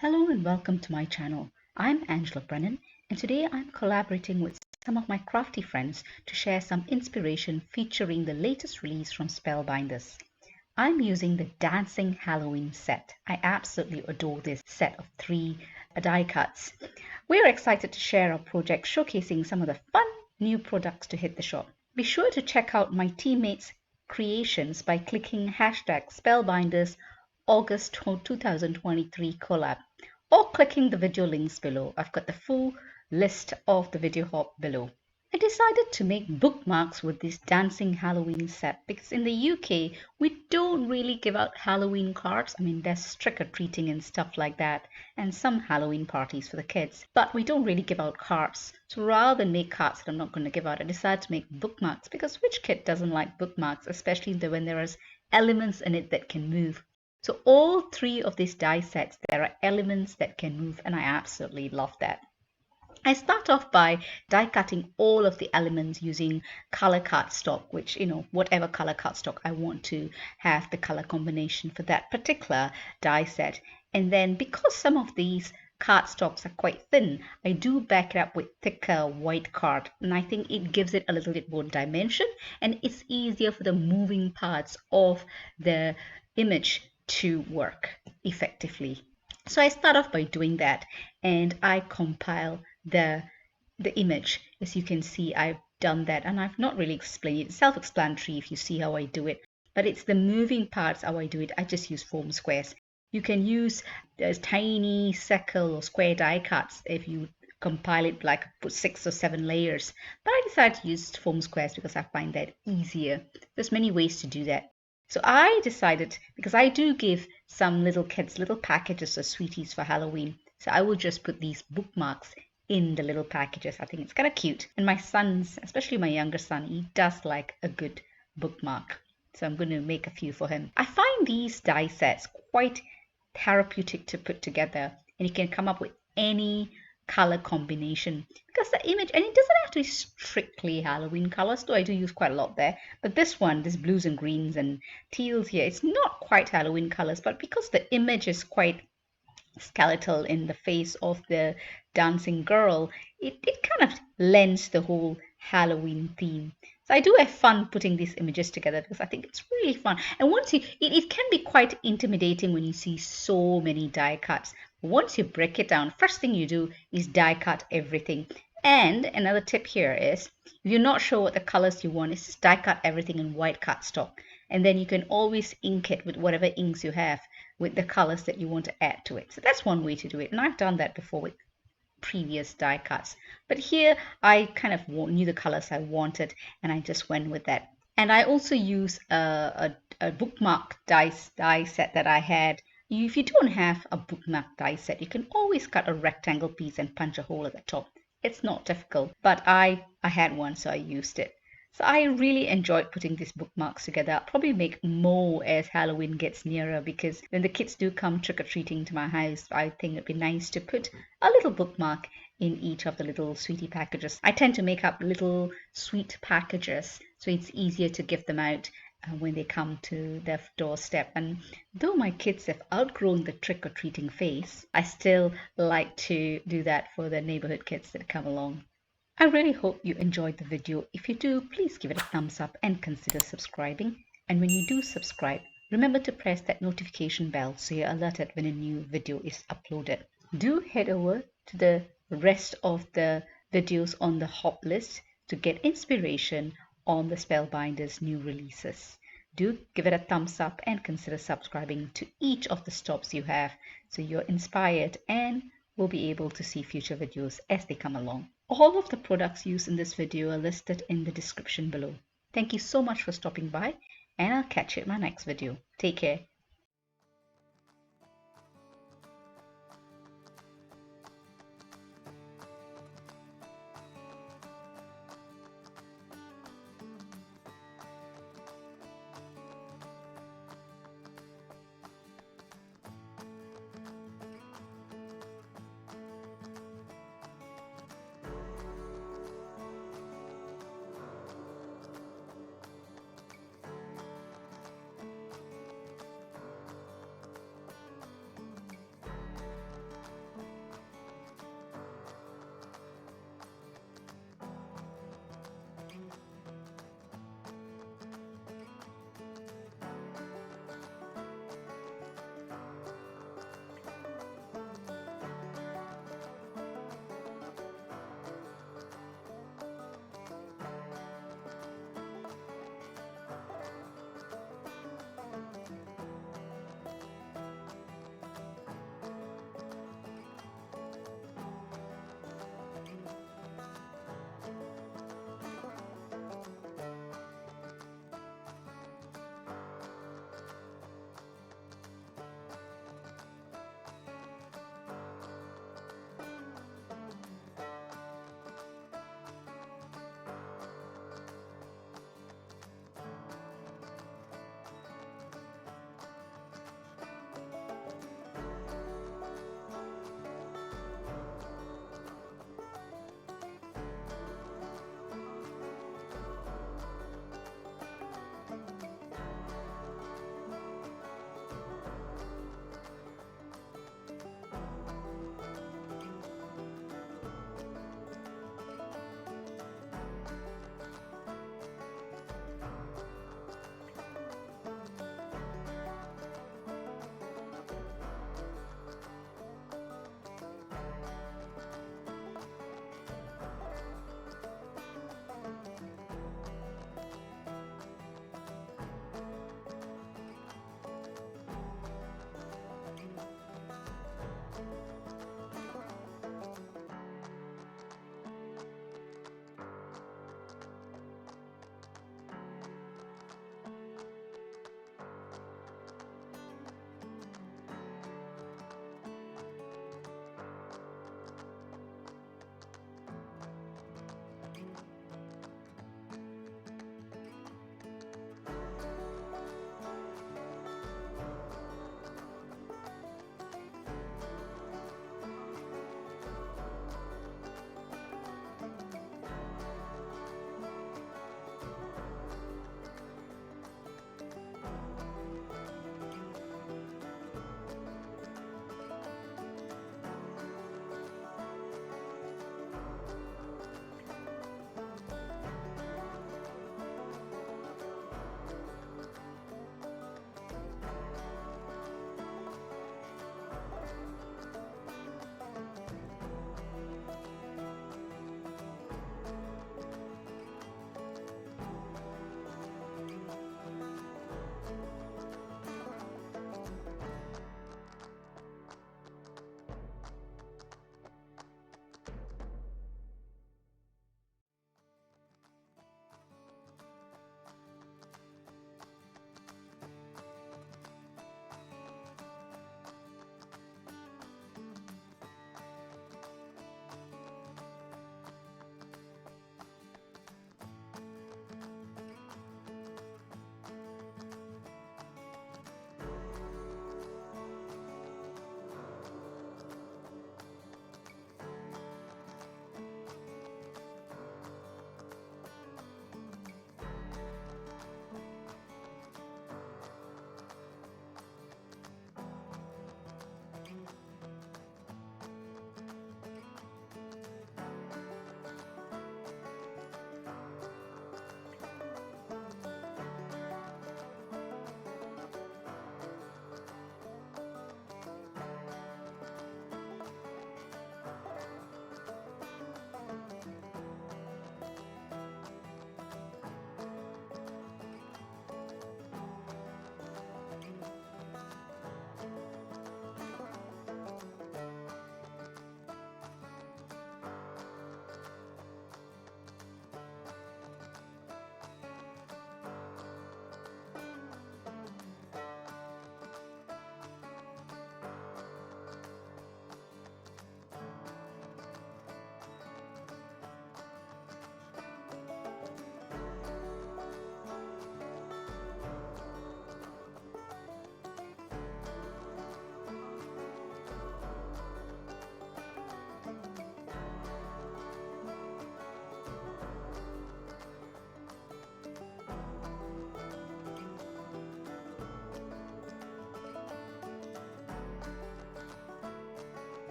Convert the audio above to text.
Hello and welcome to my channel. I'm Angela Brennan and today I'm collaborating with some of my crafty friends to share some inspiration featuring the latest release from Spellbinders. I'm using the Dancing Halloween set. I absolutely adore this set of 3 die cuts. We're excited to share our project showcasing some of the fun new products to hit the shop. Be sure to check out my teammates' creations by clicking hashtag Spellbinders August 2023 collab or clicking the video links below. I've got the full list of the video hop below. I decided to make bookmarks with this Dancing Halloween set because in the UK we don't really give out Halloween cards. I mean, there's trick-or-treating and stuff like that and some Halloween parties for the kids, but we don't really give out cards. So rather than make cards that I'm not going to give out, I decided to make bookmarks because which kid doesn't like bookmarks, especially when there is elements in it that can move. So all 3 of these die sets, there are elements that can move and I absolutely love that. I start off by die cutting all of the elements using color cardstock, which, whatever color cardstock I want to have the color combination for that particular die set. And then because some of these cardstocks are quite thin, I do back it up with thicker white card. And I think it gives it a little bit more dimension and it's easier for the moving parts of the image to work effectively. So I start off by doing that and I compile the image. As you can see, I've done that and I've not really explained it. It's self-explanatory if you see how I do it, but it's the moving parts how I do it. I just use foam squares. You can use tiny circle or square die cuts if you compile it, like put 6 or 7 layers, but I decided to use foam squares because I find that easier. There's many ways to do that. So I decided, because I do give some little kids little packages of sweeties for Halloween, so I will just put these bookmarks in the little packages. I think it's kind of cute. And my sons, especially my younger son, he does like a good bookmark. So I'm going to make a few for him. I find these die sets quite therapeutic to put together, and you can come up with any color combination because the image, and it doesn't have to be strictly Halloween colors, though I do use quite a lot there, but this blues and greens and teals here, it's not quite Halloween colors, but because the image is quite skeletal in the face of the dancing girl, it kind of lends the whole Halloween theme. So I do have fun putting these images together because I think it's really fun. And once it can be quite intimidating when you see so many die cuts. Once you break it down, first thing you do is die cut everything. And another tip here is, if you're not sure what the colors you want, is just die cut everything in white cardstock. And then you can always ink it with whatever inks you have with the colors that you want to add to it. So that's one way to do it. And I've done that before with previous die cuts. But here I kind of knew the colors I wanted and I just went with that. And I also use a bookmark die set that I had. If you don't have a bookmark die set, you can always cut a rectangle piece and punch a hole at the top. It's not difficult, but I had one, so I used it. So I really enjoyed putting these bookmarks together. I'll probably make more as Halloween gets nearer because when the kids do come trick-or-treating to my house, I think it'd be nice to put a little bookmark in each of the little sweetie packages. I tend to make up little sweet packages so it's easier to give them out when they come to their doorstep. And though my kids have outgrown the trick-or-treating phase, I still like to do that for the neighborhood kids that come along. I really hope you enjoyed the video. If you do, please give it a thumbs up and consider subscribing. And when you do subscribe, remember to press that notification bell so you're alerted when a new video is uploaded. Do head over to the rest of the videos on the hop list to get inspiration on the Spellbinders new releases. Do give it a thumbs up and consider subscribing to each of the stops you have so you're inspired and will be able to see future videos as they come along. All of the products used in this video are listed in the description below. Thank you so much for stopping by and I'll catch you in my next video. Take care.